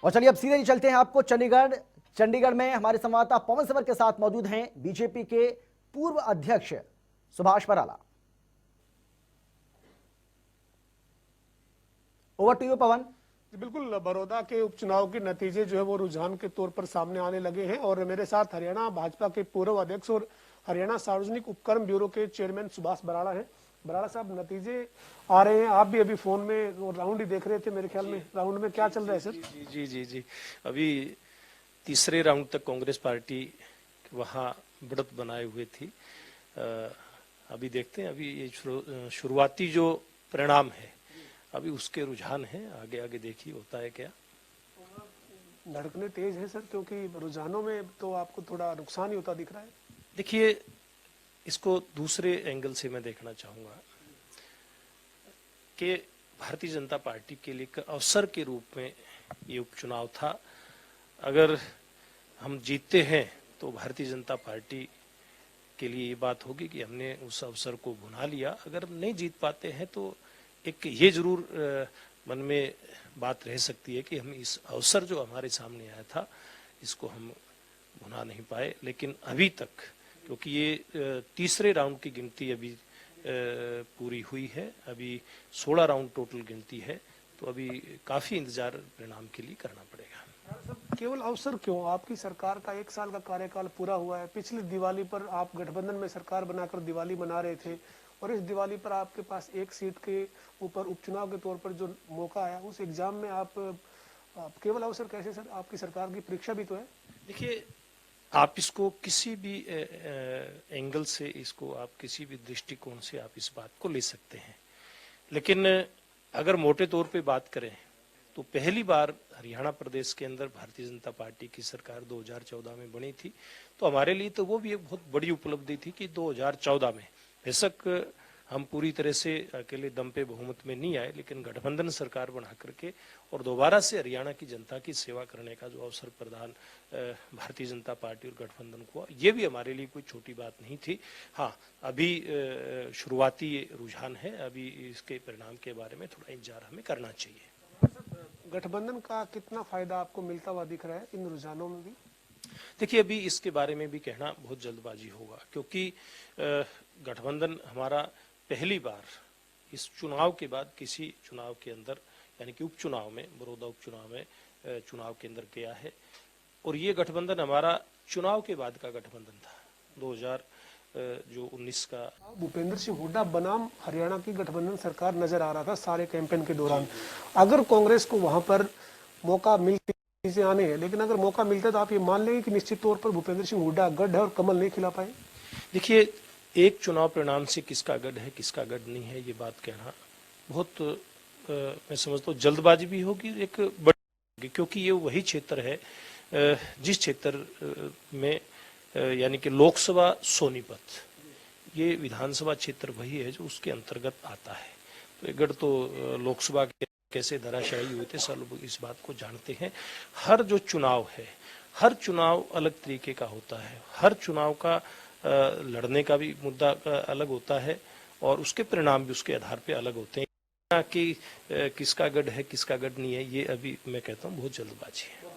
और चलिए अब सीधे ही चलते हैं आपको चंडीगढ़ में हमारे संवाददाता पवन सवर के साथ मौजूद हैं बीजेपी के पूर्व अध्यक्ष Subhash Barala. Over to you Pawan. बिल्कुल, बड़ौदा के उपचुनाव के नतीजे जो है वो रुझान के तौर पर सामने आने लगे हैं और मेरे साथ हरियाणा भाजपा के पूर्व अध्यक्ष और हरियाणा सार्वजनिक उपक्रम ब्यूरो के चेयरमैन सुभाष बराला हैं। बराला साहब, नतीजे आ रहे हैं, आप भी अभी फोन में राउंड ही देख रहे थे मेरे ख्याल में। राउंड में क्या चल रहा है सर? जी जी जी जी अभी तीसरे राउंड तक कांग्रेस पार्टी वहां बढ़त बनाए हुए थी। अभी देखते हैं, अभी ये शुरुआती जो परिणाम है अभी उसके रुझान है, आगे आगे देखिए होता है क्या। धड़कने तेज है सर, क्योंकि रुझानों में तो आपको थोड़ा नुकसान ही होता दिख रहा है। देखिए, इसको दूसरे एंगल से मैं देखना चाहूंगा कि भारतीय जनता पार्टी के लिए एक अवसर के रूप में ये उपचुनाव था। अगर हम जीतते हैं तो भारतीय जनता पार्टी के लिए ये बात होगी कि हमने उस अवसर को भुना लिया। अगर नहीं जीत पाते हैं तो एक ये जरूर मन में बात रह सकती है कि हम इस अवसर जो हमारे सामने आया था इसको हम भुना नहीं पाए। लेकिन अभी तक, क्योंकि ये तीसरे राउंड की गिनती अभी पूरी हुई है, अभी 16 राउंड टोटल गिनती है, तो अभी काफी इंतजार परिणाम के लिए करना पड़ेगा। केवल अवसर क्यों? आपकी सरकार का 1 साल का कार्यकाल पूरा हुआ है। पिछली दिवाली पर आप गठबंधन में सरकार बनाकर दिवाली मना रहे थे और इस दिवाली पर आपके पास एक सीट के ऊपर उपचुनाव के तौर पर जो मौका आया, उस एग्जाम में आप केवल अवसर कैसे सर? आपकी सरकार की परीक्षा भी तो है। देखिए, आप इसको किसी भी एंगल से, इसको आप किसी भी दृष्टिकोण से आप इस बात को ले सकते हैं, लेकिन अगर मोटे तौर पे बात करें तो पहली बार हरियाणा प्रदेश के अंदर भारतीय जनता पार्टी की सरकार 2014 में बनी थी। तो हमारे लिए तो वो भी एक बहुत बड़ी उपलब्धि थी कि 2014 में बेशक हम पूरी तरह से अकेले दम पे बहुमत में नहीं आए, लेकिन गठबंधन सरकार बना करके और दोबारा से हरियाणा की जनता की सेवा करने का जो अवसर प्रदान भारतीय जनता पार्टी और गठबंधन को, ये भी हमारे लिए कोई छोटी बात नहीं थी। हाँ, अभी शुरुआती रुझान है, अभी इसके परिणाम के बारे में थोड़ा इंतजार हमें करना चाहिए। गठबंधन का कितना फायदा आपको मिलता हुआ दिख रहा है इन रुझानों में भी? देखिए, अभी इसके बारे में भी कहना बहुत जल्दबाजी होगा, क्योंकि गठबंधन हमारा पहली बार इस चुनाव के बाद किसी चुनाव के अंदर, यानी कि उपचुनाव में, बड़ौदा उपचुनाव में चुनाव के अंदर गया है। और ये गठबंधन हमारा चुनाव के बाद का गठबंधन था। 2019 का भूपेंद्र सिंह हुड्डा बनाम हरियाणा की गठबंधन सरकार नजर आ रहा था सारे कैंपेन के दौरान। अगर कांग्रेस को वहां पर मौका मिलती चीजें आने हैं, लेकिन अगर मौका मिलता तो आप ये मान लेंगे कि निश्चित तौर पर भूपेंद्र सिंह हुड्डा गढ़ है और कमल नहीं खिला पाए? देखिए, एक चुनाव परिणाम से किसका गढ़ है किसका गढ़ नहीं है ये बात कहना बहुत मैं समझता हूँ जल्दबाजी भी होगी, एक बड़ी, क्योंकि ये वही क्षेत्र है जिस क्षेत्र में यानी कि लोकसभा सोनीपत, ये विधानसभा क्षेत्र वही है जो उसके अंतर्गत आता है। तो ये गढ़ तो लोकसभा के कैसे धराशायी हुए थे सब लोग इस बात को जानते हैं। हर जो चुनाव है, हर चुनाव अलग तरीके का होता है, हर चुनाव का लड़ने का भी मुद्दा अलग होता है और उसके परिणाम भी उसके आधार पे अलग होते हैं। कि किसका गढ़ है किसका गढ़ नहीं है, ये अभी मैं कहता हूँ बहुत जल्दबाजी है।